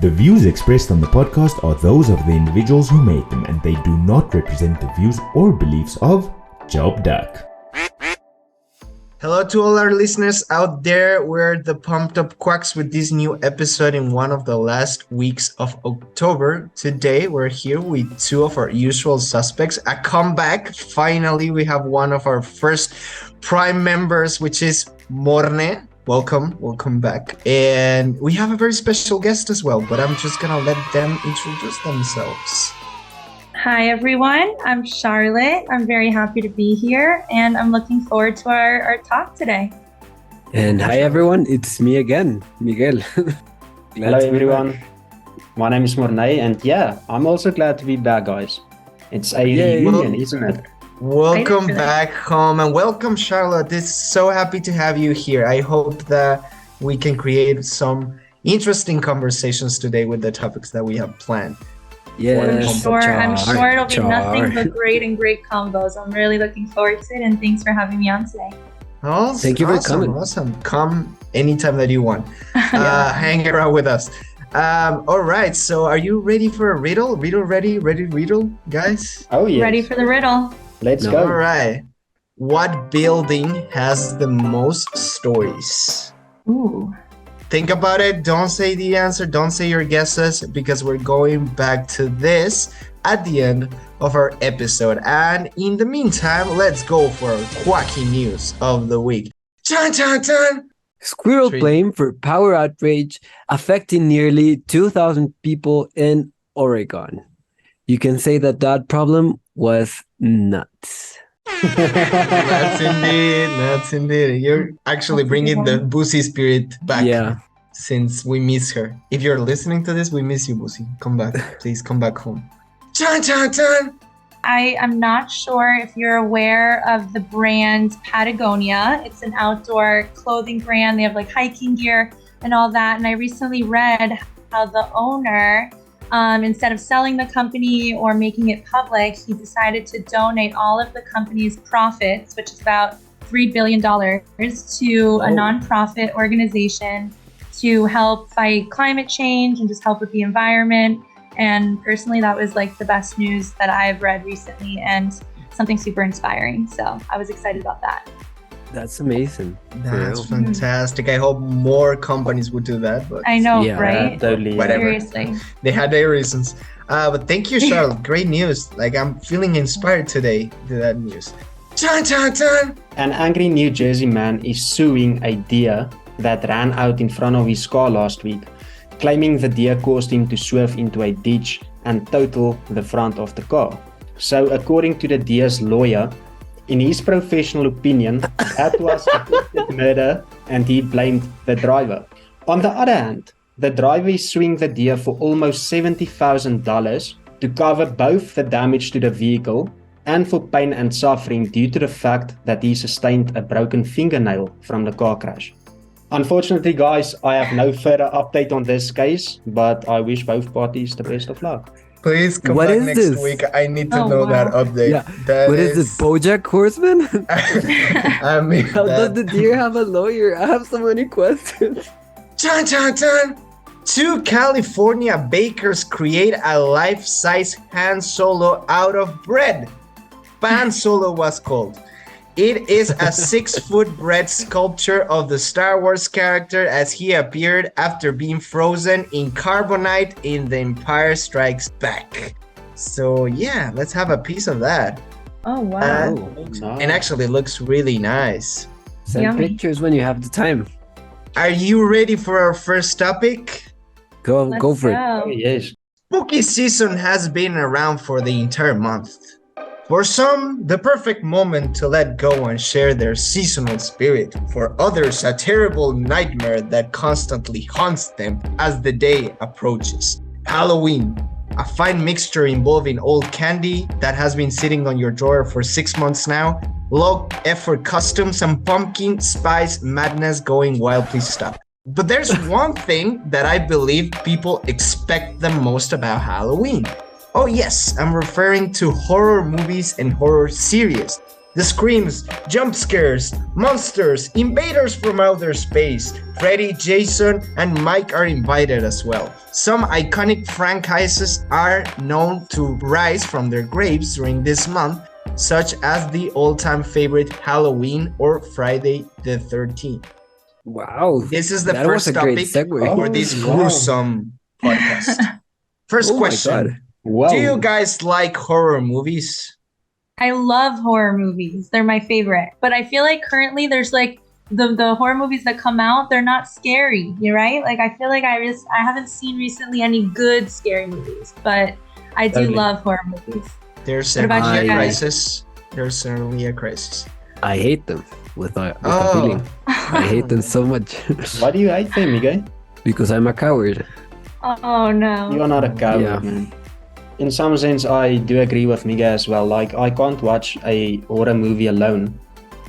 The views expressed on the podcast are those of the individuals who made them, and they do not represent the views or beliefs of Job Duck. Hello to all our listeners out there. We're the Pumped Up Quacks with this new episode in one of the last weeks of October. Today, we're here with two of our usual suspects. A comeback. Finally, we have one of our first Prime members, which is Morne. Welcome back. And we have a very special guest as well, but I'm just gonna let them introduce themselves. Hi everyone, I'm Charlotte. I'm very happy to be here and I'm looking forward to our talk today. And hi everyone, it's me again, Miguel. Hello everyone, my name is Morne, and yeah, I'm also glad to be back, guys. It's a reunion, isn't it? Welcome back home, and welcome Charlotte. It's so happy to have you here. I hope that we can create some interesting conversations today with the topics that we have planned. Yeah, I'm sure it'll be nothing but great combos. I'm really looking forward to it, and thanks for having me on today. Awesome. Thank you for coming. Awesome. Come anytime that you want. Hang around with us. All right. So, are you ready for a riddle? Ready, riddle, guys? Oh yeah. Ready for the riddle? Let's go. All right. What building has the most stories? Ooh. Think about it. Don't say the answer. Don't say your guesses, because we're going back to this at the end of our episode. And in the meantime, let's go for our quacky news of the week. Chun, chun, chun. Squirrel blame for power outrage affecting nearly 2,000 people in Oregon. You can say that problem was nuts. That's indeed. You're actually bringing the Boosie spirit back. Yeah. Since we miss her. If you're listening to this, we miss you, Boosie. Come back. Please come back home. Chun, chun, chun. I am not sure if you're aware of the brand Patagonia. It's an outdoor clothing brand. They have like hiking gear and all that. And I recently read how the owner, instead of selling the company or making it public, he decided to donate all of the company's profits, which is about $3 billion, to a nonprofit organization to help fight climate change and just help with the environment. And personally, that was like the best news that I've read recently and something super inspiring. So I was excited about that. That's amazing. That's fantastic. I hope more companies would do that. But I know, right? Totally. Whatever. Seriously. They had their reasons. But thank you, Charlotte. Great news. Like, I'm feeling inspired today to that news. Chun, chun, chun. An angry New Jersey man is suing a deer that ran out in front of his car last week, claiming the deer caused him to swerve into a ditch and total the front of the car. So according to the deer's lawyer, in his professional opinion, that was attempted murder and he blamed the driver. On the other hand, the driver is suing the deer for almost $70,000 to cover both the damage to the vehicle and for pain and suffering due to the fact that he sustained a broken fingernail from the car crash. Unfortunately, guys, I have no further update on this case, but I wish both parties the best of luck. Please come What back is next this? week. I need to know that update. Yeah. What is this, BoJack Horseman? I mean, How does the deer have a lawyer? I have so many questions. Chun, chun, chun. 2 California bakers create a life-size Han Solo out of bread. Han Solo was called. It is a 6-foot bread sculpture of the Star Wars character as he appeared after being frozen in carbonite in The Empire Strikes Back. So yeah, let's have a piece of that. Oh, wow. And actually it looks really nice. Send Yummy. pictures when you have the time. Are you ready for our first topic? Go for it. Oh, yes. Spooky season has been around for the entire month. For some, the perfect moment to let go and share their seasonal spirit. For others, a terrible nightmare that constantly haunts them as the day approaches. Halloween, a fine mixture involving old candy that has been sitting on your drawer for 6 months now, low effort costumes, and pumpkin spice madness going wild. Please stop. But there's one thing that I believe people expect the most about Halloween. Oh yes, I'm referring to horror movies and horror series. The screams, jump scares, monsters, invaders from outer space. Freddy, Jason, and Mike are invited as well. Some iconic franchises are known to rise from their graves during this month, such as the all-time favorite Halloween or Friday the 13th. Wow. This is the that was first a great topic segue. for this wow. gruesome podcast. First Oh my question. God. Wow. Do you guys like horror movies? I love horror movies. They're my favorite. But I feel like currently there's like the horror movies that come out, they're not scary, you right? Like I feel like I haven't seen recently any good scary movies, but I do Totally. love horror movies. There's What about certainly you a guys? crisis. There's certainly a crisis. I hate them with a Oh. feeling. I hate them so much Why do you hate them, Miguel? because I'm a coward. Oh no. You are not a coward, Yeah. man. In some sense, I do agree with Miguel as well. Like, I can't watch a horror movie alone.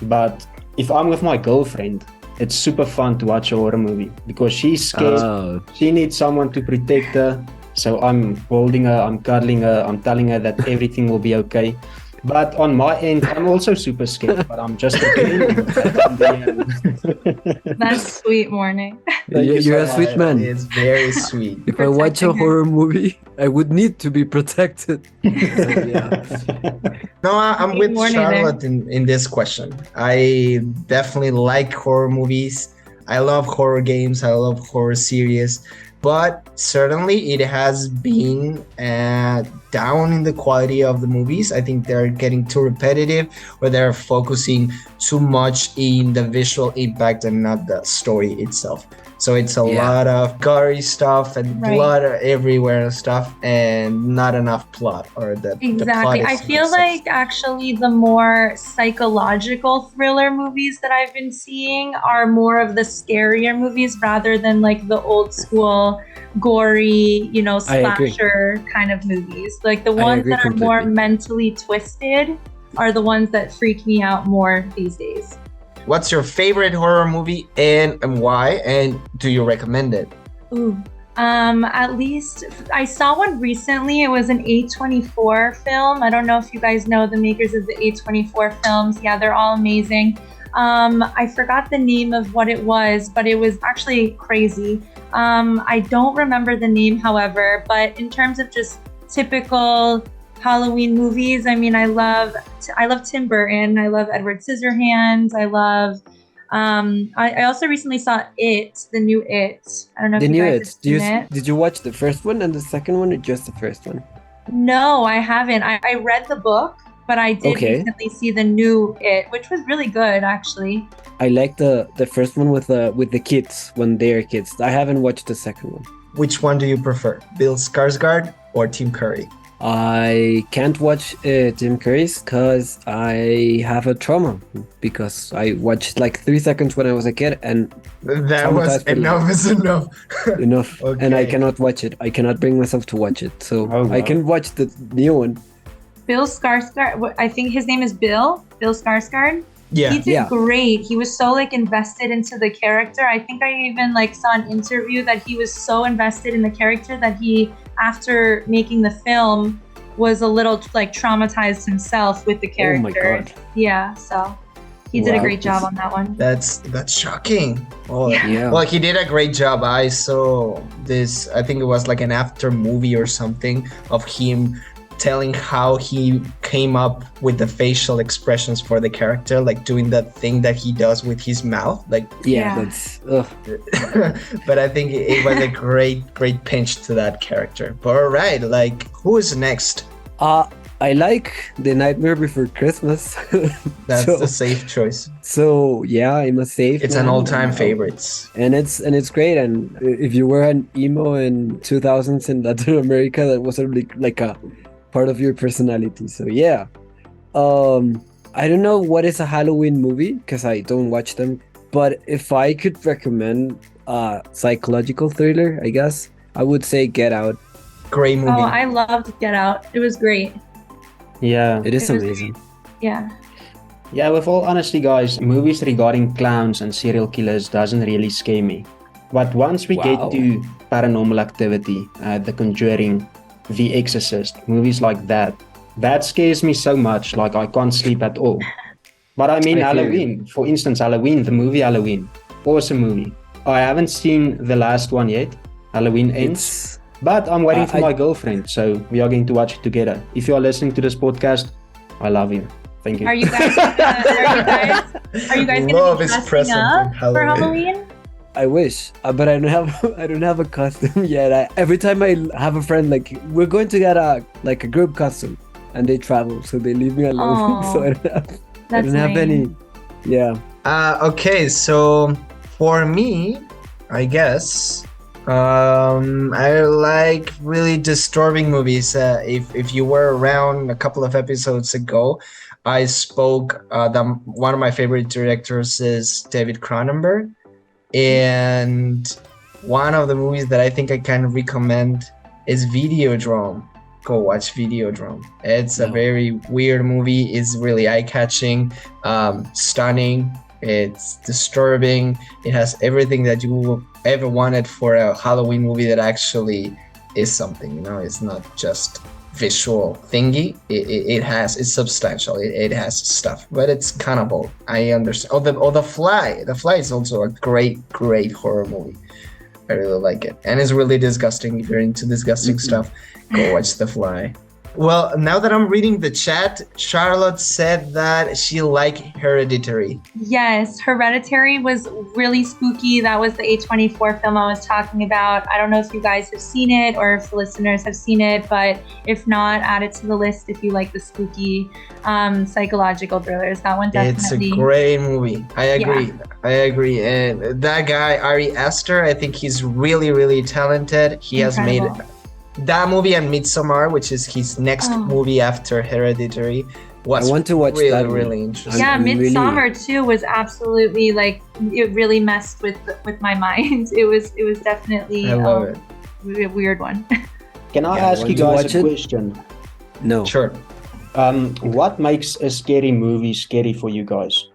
But if I'm with my girlfriend, it's super fun to watch a horror movie because she's scared. Oh, She needs someone to protect her. So I'm holding her, I'm cuddling her, I'm telling her that everything will be okay. But on my end, I'm also super scared, but I'm just agreeing with that. That's sweet, Morning. Thank you you're a so sweet much. man. It's very sweet. If I watch a Protecting her. horror movie, I would need to be protected. So, yeah. No, I'm Good with morning Charlotte in this question. I definitely like horror movies. I love horror games. I love horror series. But certainly it has been down in the quality of the movies. I think they're getting too repetitive or they're focusing too much in the visual impact and not the story itself. So it's a Yeah. lot of gory stuff and Right. blood everywhere and stuff and not enough plot or the plot Exactly. I is feel not like actually the more psychological thriller movies that I've been seeing are more of the scarier movies rather than like the old school gory, I agree. slasher kind of movies. Like the I ones agree that are more completely. mentally twisted are the ones that freak me out more these days. What's your favorite horror movie and why? And do you recommend it? Ooh. At least I saw one recently. It was an A24 film. I don't know if you guys know the makers of the A24 films. Yeah, they're all amazing. I forgot the name of what it was, but it was actually crazy. I don't remember the name, however, but in terms of just typical Halloween movies, I mean, I love Tim Burton. I love Edward Scissorhands. I love I also recently saw It, the new It. I don't know if The you new guys it. have seen it. Did you watch the first one and the second one, or just the first one? No, I haven't. I read the book, but I did Okay. recently see the new It, which was really good, actually. I like the first one with the kids when they're kids. I haven't watched the second one. Which one do you prefer, Bill Skarsgård or Tim Curry? I can't watch Tim Curry's because I have a trauma because I watched like 3 seconds when I was a kid and That was Traumatized for enough is enough. enough, and I Okay. cannot watch it. I cannot bring myself to watch it. So Oh, I wow. can watch the new one. Bill Skarsgård, I think his name is Bill Skarsgård. Yeah. He did Yeah. great. He was so like invested into the character. I think I even like saw an interview that he was so invested in the character that he, after making the film, was a little like traumatized himself with the character. Oh my God. Yeah, so he did a Wow. great job on that one. That's shocking. Oh, Yeah. Well, he did a great job. I saw this, I think it was like an after movie or something of him telling how he came up with the facial expressions for the character, like doing that thing that he does with his mouth. Like, Yeah, Yeah. that's ugh. but I think it was a great pinch to that character. But all right, like, who is next? I like The Nightmare Before Christmas. That's so, the safe choice. so yeah, I'm a safe. It's an man. all-time favorites. And it's great. And if you were an emo in 2000s in Latin America, that was sort of like a part of your personality. So yeah. I don't know what is a Halloween movie because I don't watch them. But if I could recommend a psychological thriller, I guess I would say Get Out. Great movie. Oh, I loved Get Out. It was great. Yeah. It is It was amazing. Yeah. Yeah, with all honesty, guys, movies regarding clowns and serial killers doesn't really scare me. But once we Wow. get to Paranormal Activity, The Conjuring, The Exorcist, movies like that, that scares me so much, like I can't sleep at all. But I mean I hear you. Halloween. For instance, Halloween, the movie Halloween. Awesome movie. I haven't seen the last one yet. Halloween Ends. But I'm waiting for my girlfriend, so we are going to watch it together. If you are listening to this podcast, I love you. Thank you. Are you guys going to be dressing up for Halloween? I wish, but I don't have a costume yet. Every time I have a friend, like, we're going to get a group costume, and they travel, so they leave me alone. So I don't have any. Yeah. Okay, so for me, I guess I like really disturbing movies. If you were around a couple of episodes ago, I spoke that one of my favorite directors is David Cronenberg, and one of the movies that I think I can recommend is Videodrome. Go watch Videodrome. It's a very weird movie. It's really eye-catching, stunning. It's disturbing. It has everything that you ever wanted for a Halloween movie that actually is something. You know, it's not just visual thingy. It's substantial. It has stuff, but it's kind of bold. I understand. The Fly. The Fly is also a great horror movie. I really like it, and it's really disgusting. If you're into disgusting stuff, go watch The Fly. Well, now that I'm reading the chat, Charlotte said that she liked Hereditary. Yes, Hereditary was really spooky. That was the A24 film I was talking about. I don't know if you guys have seen it or if the listeners have seen it, but if not, add it to the list if you like the spooky psychological thrillers. That one definitely. It's a great movie. I agree. And that guy, Ari Aster, I think he's really talented. He Incredible. has made that movie and Midsommar, which is his next movie after Hereditary, was I want to watch really, that really interesting. Yeah, I'm really- Midsommar too was absolutely like it really messed with my mind. It was definitely I love it. a weird one. Can I Yeah, ask want you to guys watch a it? question? No. Sure. What makes a scary movie scary for you guys?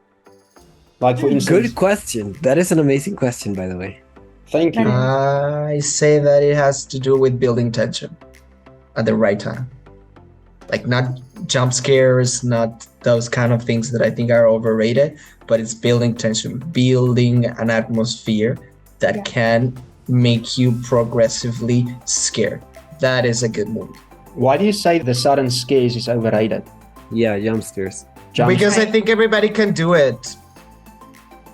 Like, for instance, Good question. That is an amazing question, by the way. thank you. I say that it has to do with building tension at the right time. Like, not jump scares, not those kind of things that I think are overrated, but it's building tension, building an atmosphere that can make you progressively scared. That is a good movie. Why do you say the sudden scares is overrated? Yeah, jump scares. Jump Because I think everybody can do it.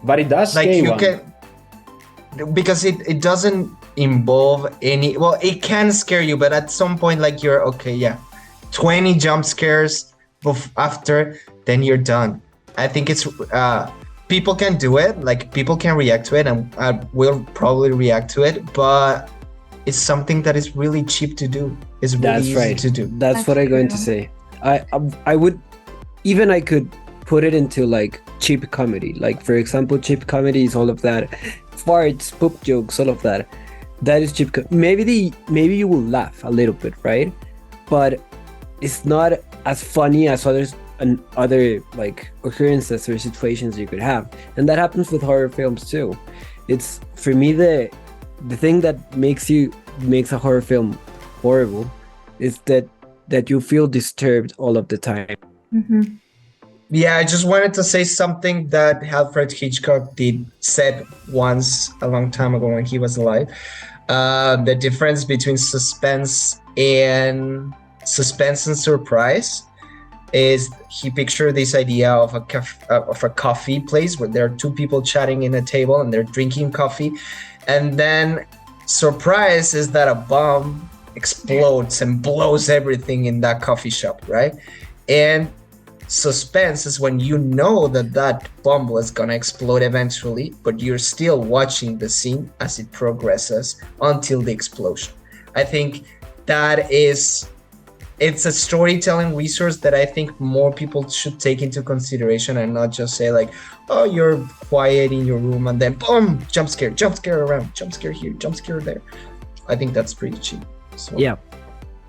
But it does Like, scare you one. can, because it doesn't involve any, well, it can scare you, but at some point, like, you're okay, 20 jump scares after, then you're done. I think it's people can do it, like, people can react to it, and will probably react to it, but it's something that is really cheap to do. It's really That's easy right. to do. That's what I'm going to say. I would, even I could put it into like cheap comedy. Like, for example, cheap comedy is all of that farts, poop jokes, all of that. That is cheap. Maybe you will laugh a little bit, right? But it's not as funny as other like occurrences or situations you could have, and that happens with horror films too. It's, for me, the thing that makes a horror film horrible is that you feel disturbed all of the time. Mm-hmm. Yeah, I just wanted to say something that Alfred Hitchcock said once a long time ago when he was alive. The difference between suspense and surprise is he pictured this idea of a coffee place where there are two people chatting in a table and they're drinking coffee, and then surprise is that a bomb explodes and blows everything in that coffee shop, right? And suspense is when you know that bomb was gonna explode eventually, but you're still watching the scene as it progresses until the explosion. I think it's a storytelling resource that I think more people should take into consideration and not just say like, oh, you're quiet in your room and then boom, jump scare around, jump scare here, jump scare there. I think that's pretty cheap. So Yeah.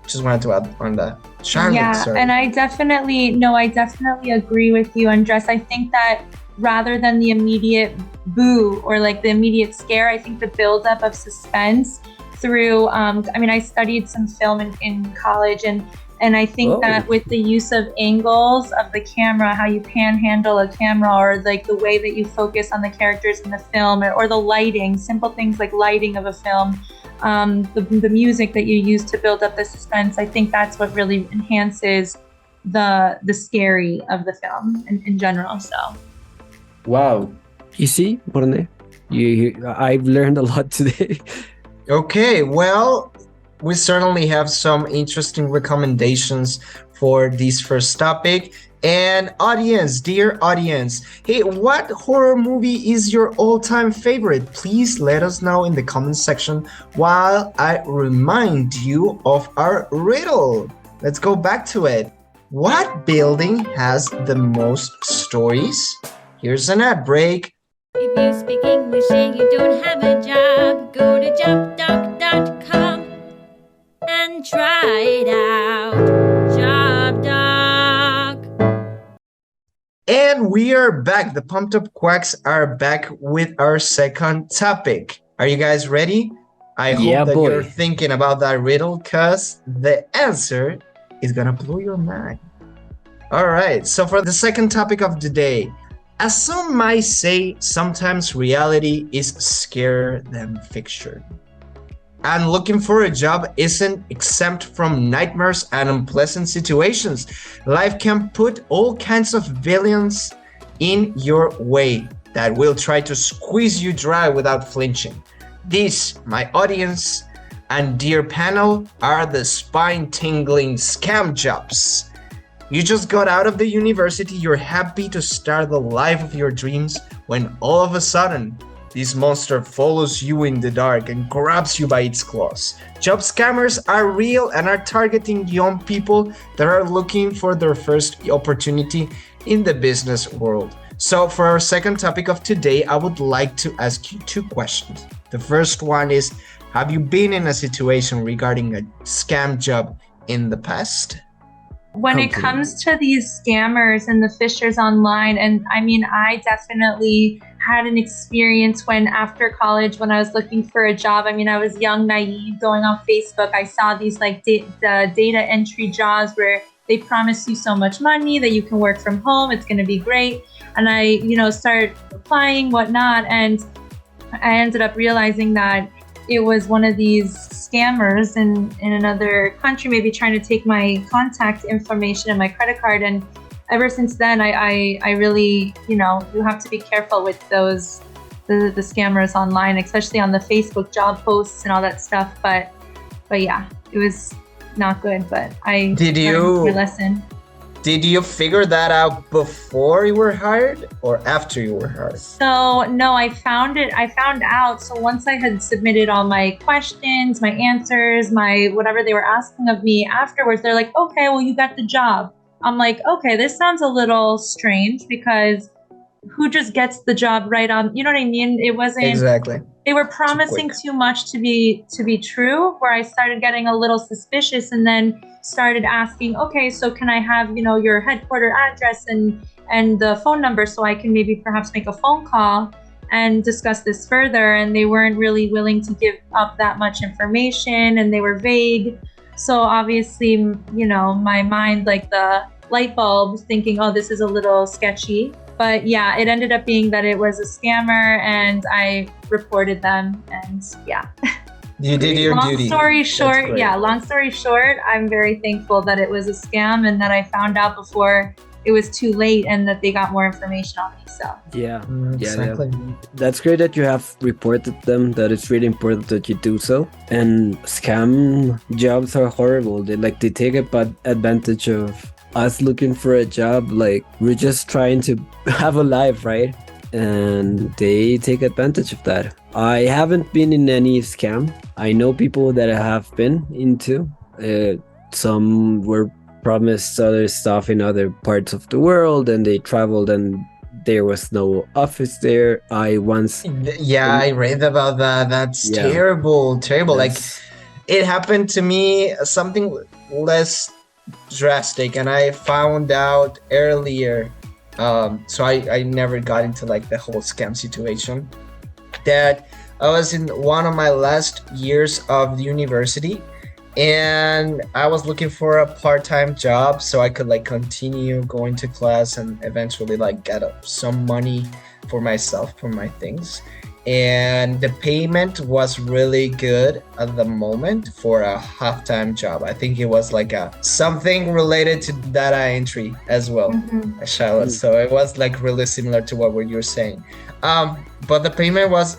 Just wanted to add on that. Charlotte, Yeah, sorry. and I definitely agree with you, Andres. I think that rather than the immediate boo or like the immediate scare, I think the buildup of suspense through, I studied some film in college, and And I think that with the use of angles of the camera, how you panhandle a camera, or like the way that you focus on the characters in the film, or the lighting, simple things like lighting of a film, the music that you use to build up the suspense, I think that's what really enhances the scary of the film in general. So Wow. You see, Morne, I've learned a lot today. Okay, well, we certainly have some interesting recommendations for this first topic. And audience, dear audience, hey, what horror movie is your all-time favorite? Please let us know in the comment section while I remind you of our riddle. Let's go back to it. What building has the most stories? Here's an ad break. If you speak English and you don't have a job, go to jobdoc.com and try it out. JobDoc. And we are back. The Pumped Up Quacks are back with our second topic. Are you guys ready? I hope that you're thinking about that riddle, because the answer is gonna blow your mind. All right, so for the second topic of the day, as some might say, sometimes reality is scarier than fiction. And looking for a job isn't exempt from nightmares and unpleasant situations. Life can put all kinds of villains in your way that will try to squeeze you dry without flinching. These, my audience and dear panel, are the spine-tingling scam jobs. You just got out of the university, you're happy to start the life of your dreams, when all of a sudden, this monster follows you in the dark and grabs you by its claws. Job scammers are real and are targeting young people that are looking for their first opportunity in the business world. So for our second topic of today, I would like to ask you two questions. The first one is, have you been in a situation regarding a scam job in the past? when it comes to these scammers and the fishers online, and I mean, I definitely had an experience when after college, when I was looking for a job, I mean, I was young, naive, going on Facebook. I saw these like data entry jobs where they promise you so much money that you can work from home. It's going to be great. And I, started applying, whatnot. And I ended up realizing that it was one of these scammers in another country, maybe trying to take my contact information and my credit card. And ever since then, I really, you have to be careful with the scammers online, especially on the Facebook job posts and all that stuff. But yeah, it was not good, but I learned my lesson. Did you figure that out before you were hired or after you were hired? So no, I found out. So once I had submitted all my questions, my answers, my whatever they were asking of me afterwards, they're like, okay, well, you got the job. I'm like, okay, this sounds a little strange because who just gets the job right on, you know what I mean? It wasn't exactly. They were promising too much to be true, where I started getting a little suspicious and then started asking, okay, so can I have, your headquarter address and the phone number so I can maybe perhaps make a phone call and discuss this further. And they weren't really willing to give up that much information and they were vague. So obviously, my mind, like the light bulb, thinking, oh, this is a little sketchy. But yeah, it ended up being that it was a scammer and I reported them, and yeah. You did your duty. Long story short, I'm very thankful that it was a scam and that I found out before it was too late and that they got more information on me. So yeah, exactly. Yeah. That's great that you have reported them. That it's really important that you do so. And scam jobs are horrible. They take advantage of us looking for a job. Like, we're just trying to have a life, right? And they take advantage of that. I haven't been in any scam. I know people that I have been into. Some were promised other stuff in other parts of the world and they traveled and there was no office there. I read about that. That's terrible. Like, it happened to me, something less drastic, and I found out earlier, so I never got into like the whole scam situation, that I was in one of my last years of the university, and I was looking for a part-time job so I could like continue going to class and eventually like get some money for myself, for my things. And the payment was really good at the moment for a half-time job. I think it was like something related to data entry as well, Charlotte. So it was like really similar to what you're saying. But the payment was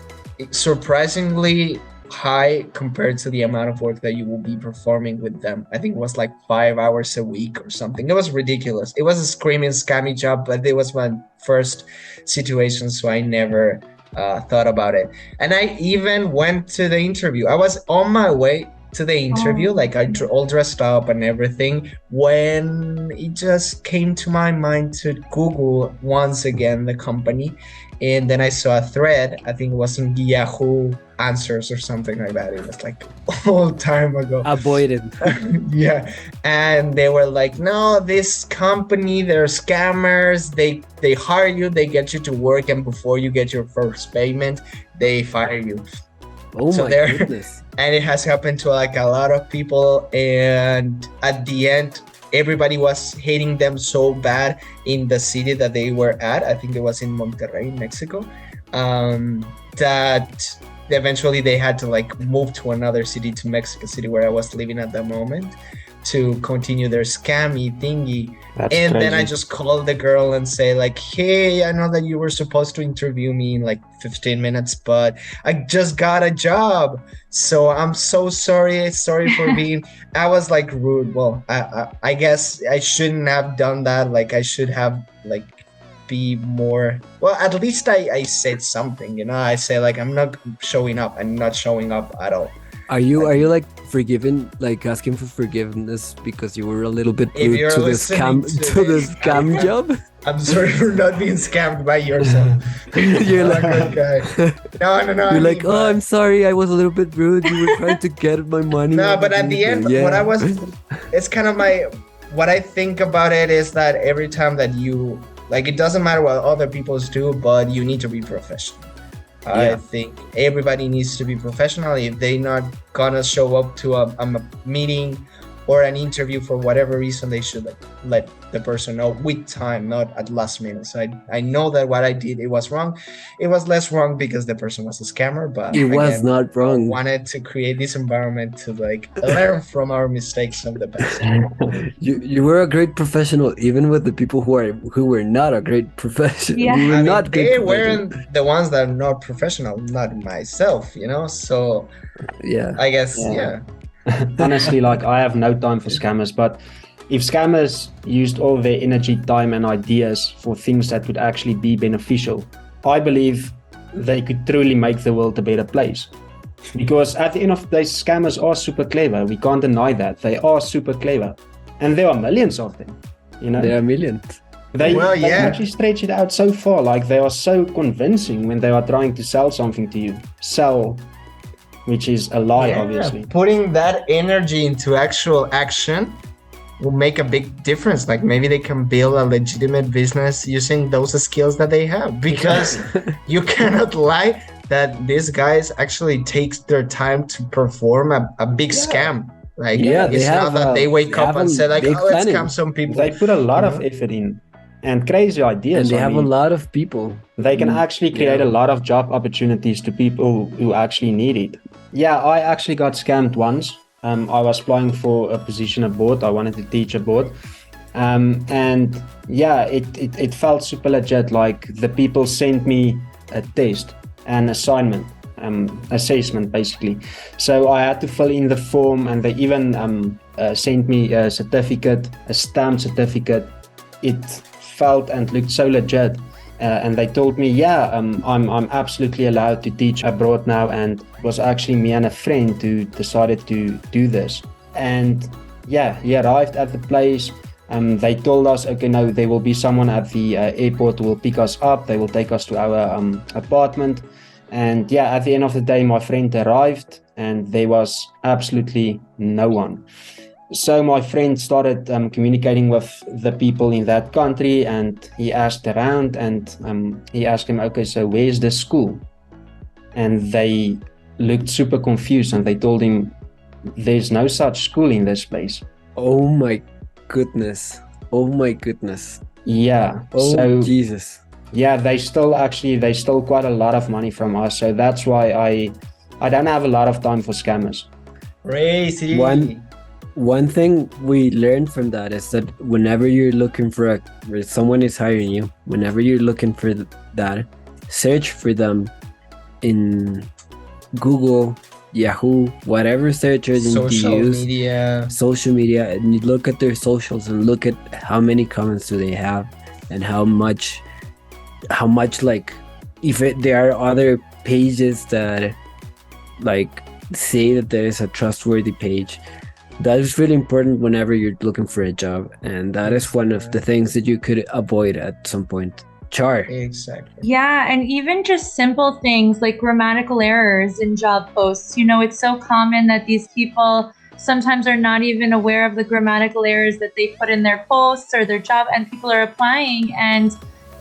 surprisingly high compared to the amount of work that you will be performing with them. I think it was like 5 hours a week or something. It was ridiculous. It was a screaming scammy job, but it was my first situation, so I never thought about it. And I even went to the interview. I was on my way to the interview, like I all dressed up and everything, when it just came to my mind to Google once again the company. And then I saw a thread, I think it was in Yahoo Answers or something like that. It was like a long time ago. Avoided. Yeah. And they were like, no, this company, they're scammers. They hire you, they get you to work, and before you get your first payment, they fire you. Oh So my there- goodness. And it has happened to like a lot of people. And at the end, everybody was hating them so bad in the city that they were at. I think it was in Monterrey, Mexico, that eventually they had to like move to another city, to Mexico City, where I was living at the moment, to continue their scammy thingy. That's And crazy. then I just called the girl and say like, hey, I know that you were supposed to interview me in like 15 minutes, but I just got a job. So I'm so sorry for being, I was like rude. Well, I guess I shouldn't have done that. Like I should have like be more, well, at least I said something, you know, I say like, I'm not showing up and not showing up at all. Are you like forgiven, like asking for forgiveness because you were a little bit If rude you're to the listening scam to to the this, scam job? I'm sorry for not being scammed by yourself. You're like, a good guy. No. You're like, oh, I'm sorry, I was a little bit rude. You were trying to get my money. No, out but of at me, the end, but yeah. what I was, it's kind of what I think about it is that every time that you, like, it doesn't matter what other people do, but you need to be professional. I Yeah. think everybody needs to be professional. If they're not gonna show up to a meeting or an interview for whatever reason, they should let the person know with time, not at last minute. So I know that what I did, it was wrong. It was less wrong because the person was a scammer, but It was again, not wrong. I wanted to create this environment to like learn from our mistakes of the past. You were a great professional, even with the people who were not a great professional. Yeah. You were I mean, not they good professional. weren't the ones that are not professional, not myself, you know? So Yeah. I guess, Yeah. yeah. Honestly, like I have no time for scammers, but if scammers used all their energy, time, and ideas for things that would actually be beneficial, I believe they could truly make the world a better place. Because at the end of the day, scammers are super clever. We can't deny that. They are super clever. And there are millions of them. You know, There are millions. they yeah. actually stretch it out so far. Like they are so convincing when they are trying to sell something to you. Sell, which is a lie, obviously. Putting that energy into actual action will make a big difference. Like maybe they can build a legitimate business using those skills that they have, because you cannot lie that these guys actually takes their time to perform a big scam. Like Yeah, they it's have, not that they wake they up have and a say like, big oh, let's planning. scam some people. They put a lot You of know? effort in and crazy ideas. And they I have a mean, lot of people. They can actually create Yeah. a lot of job opportunities to people who actually need it. Yeah, I actually got scammed once. I was applying for a position abroad. I wanted to teach abroad. And yeah, it felt super legit. Like the people sent me a test, an assignment, assessment basically. So I had to fill in the form, and they even sent me a certificate, a stamped certificate. It felt and looked so legit. And they told me, yeah, I'm absolutely allowed to teach abroad now. And it was actually me and a friend who decided to do this. And yeah, he arrived at the place. They told us, okay, no, there will be someone at the airport who will pick us up. They will take us to our apartment. And yeah, at the end of the day, my friend arrived and there was absolutely no one. So my friend started communicating with the people in that country, and he asked around, and he asked him, okay, so where's the school? And they looked super confused, and they told him, there's no such school in this place. Oh my goodness. Oh my goodness. Yeah. Oh So Jesus. yeah, they stole quite a lot of money from us. So that's why I don't have a lot of time for scammers. Crazy. One thing we learned from that is that whenever you're looking for where someone is hiring you, whenever you're looking for that, search for them in Google, Yahoo, whatever search engine you use, social media, and you look at their socials and look at how many comments do they have, and how much like if there are other pages that like say that there is a trustworthy page. That is really important whenever you're looking for a job, and that is one of the things that you could avoid at some point. Char. Exactly. Yeah, and even just simple things like grammatical errors in job posts. You know, it's so common that these people sometimes are not even aware of the grammatical errors that they put in their posts or their job, and people are applying, and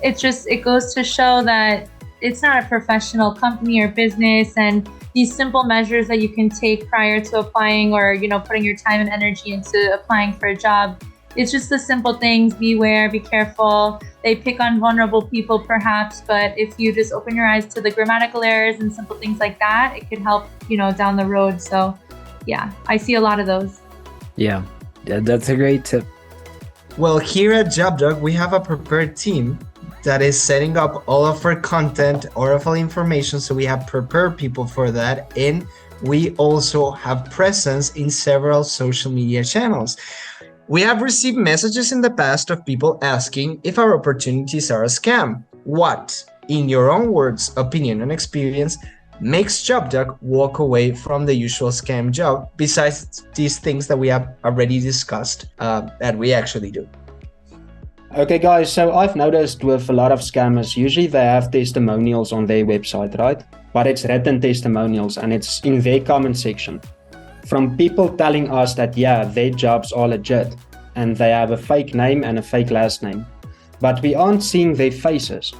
it goes to show that it's not a professional company or business, and these simple measures that you can take prior to applying, or, you know, putting your time and energy into applying for a job. It's just the simple things. Beware, be careful. They pick on vulnerable people perhaps, but if you just open your eyes to the grammatical errors and simple things like that, it could help, you know, down the road. So yeah, I see a lot of those. Yeah, that's a great tip. Well, here at JobDog, we have a prepared team that is setting up all of our content, all of our information. So we have prepared people for that. And we also have presence in several social media channels. We have received messages in the past of people asking if our opportunities are a scam. What, in your own words, opinion, and experience, makes JobDog walk away from the usual scam job, besides these things that we have already discussed that we actually do? Okay, guys, so I've noticed with a lot of scammers, usually they have testimonials on their website, right? But it's written testimonials, and it's in their comment section from people telling us that, yeah, their jobs are legit and they have a fake name and a fake last name, but we aren't seeing their faces.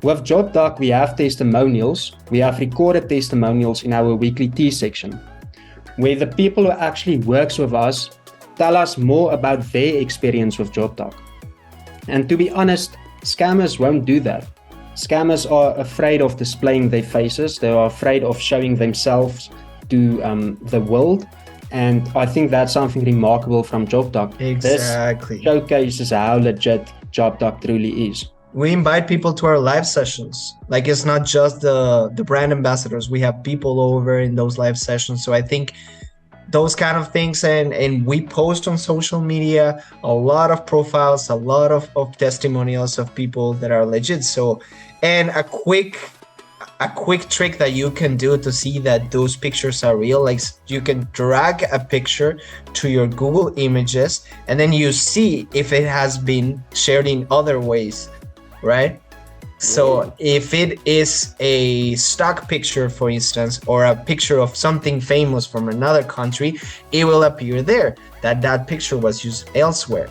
With JobDog, we have testimonials. We have recorded testimonials in our weekly tea section, where the people who actually works with us tell us more about their experience with JobDog. And to be honest, scammers won't do that. Scammers are afraid of displaying their faces. They are afraid of showing themselves to the world. And I think that's something remarkable from JobDog. Exactly. This showcases how legit JobDog truly is. We invite people to our live sessions. Like, it's not just the brand ambassadors. We have people over in those live sessions. So I think those kind of things, and we post on social media a lot of profiles, a lot of testimonials of people that are legit. So, and a quick trick that you can do to see that those pictures are real, like you can drag a picture to your Google Images, and then you see if it has been shared in other ways, right? So if it is a stock picture, for instance, or a picture of something famous from another country, it will appear there that picture was used elsewhere.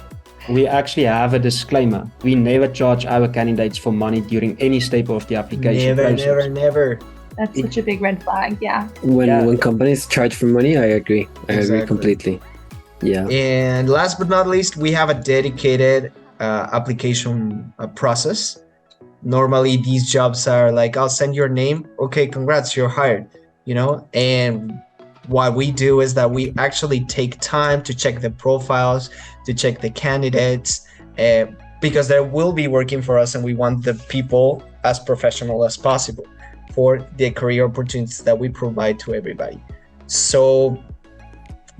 We actually have a disclaimer. We never charge our candidates for money during any step of the application process. Never. That's such a big red flag. Yeah. When companies charge for money, I agree. I agree completely. Yeah. And last but not least, we have a dedicated application process. Normally these jobs are like, I'll send your name, okay, congrats, you're hired, you know. And what we do is that we actually take time to check the profiles, to check the candidates, because they will be working for us, and we want the people as professional as possible for the career opportunities that we provide to everybody. So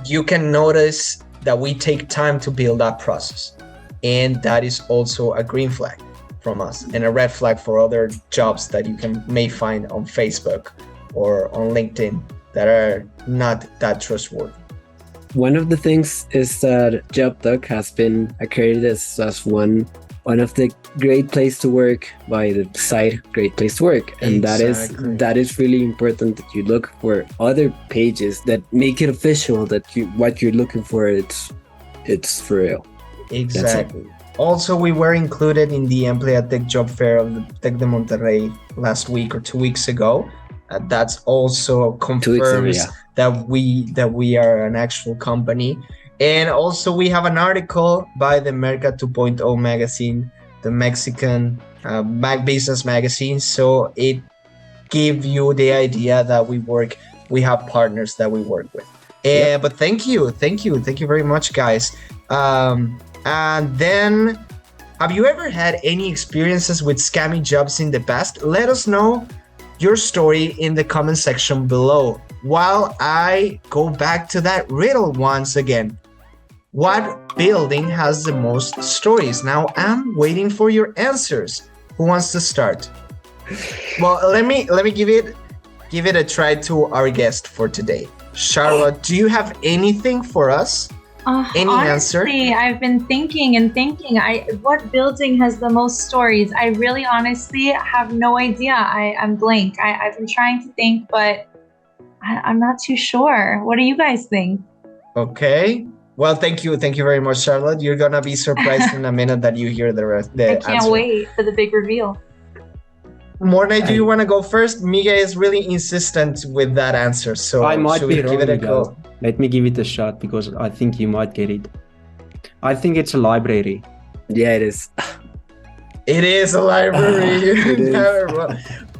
you can notice that we take time to build that process, and that is also a green flag from us, and a red flag for other jobs that you may find on Facebook or on LinkedIn that are not that trustworthy. One of the things is that JobDog has been accredited as one of the great place to work by the site Great Place to Work, and that is really important, that you look for other pages that make it official that what you're looking for, it's for real. Exactly. Also, we were included in the Emplea Tech Job Fair of the Tec de Monterrey last week or 2 weeks ago. That's also confirms yeah. that we are an actual company. And also we have an article by the Merca 2.0 magazine, the Mexican business magazine. So it give you the idea that we have partners that we work with. But thank you very much, guys. And then, have you ever had any experiences with scammy jobs in the past? Let us know your story in the comment section below. While I go back to that riddle once again. What building has the most stories? Now I'm waiting for your answers. Who wants to start? Well, let me give it a try to our guest for today. Charlotte, do you have anything for us? Any answer? Honestly, I've been thinking and thinking. What building has the most stories? I really honestly have no idea. I'm blank. I've been trying to think, but I'm not too sure. What do you guys think? Okay. Well, thank you very much, Charlotte. You're gonna be surprised in a minute that you hear the I can't answer. wait for the big reveal. Morne, do you want to go first? Miguel is really insistent with that answer, so I might should be we wrong, give it a Miguel. go? Let me give it a shot because I think you might get it. I think it's a library. Yeah, it is. It is a library. It is.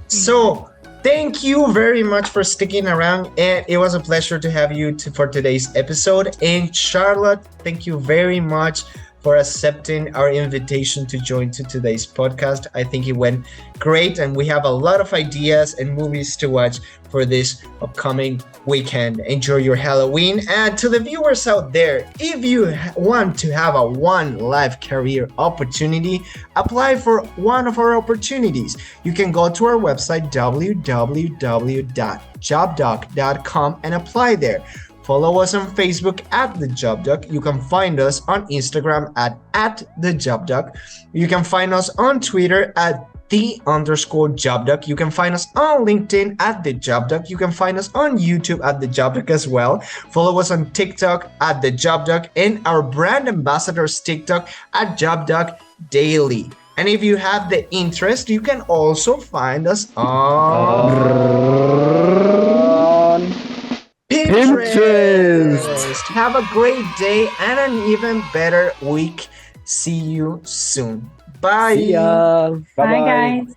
So, thank you very much for sticking around, and it was a pleasure to have you for today's episode. And Charlotte, thank you very much for accepting our invitation to join to today's podcast. I think it went great, and we have a lot of ideas and movies to watch for this upcoming weekend. Enjoy your Halloween. And to the viewers out there, if you want to have a one life career opportunity, apply for one of our opportunities. You can go to our website www.jobdoc.com and apply there. Follow us on Facebook at The Job Doc. You can find us on Instagram at The Job Doc. You can find us on Twitter at _Job Doc. You can find us on LinkedIn at The Job Doc. You can find us on YouTube at The Job Doc as well. Follow us on TikTok at The Job Doc and our brand ambassador's TikTok at Job Doc Daily. And if you have the interest, you can also find us on Pinterest. Have a great day and an even better week. See you soon. Bye. See ya. Bye, guys.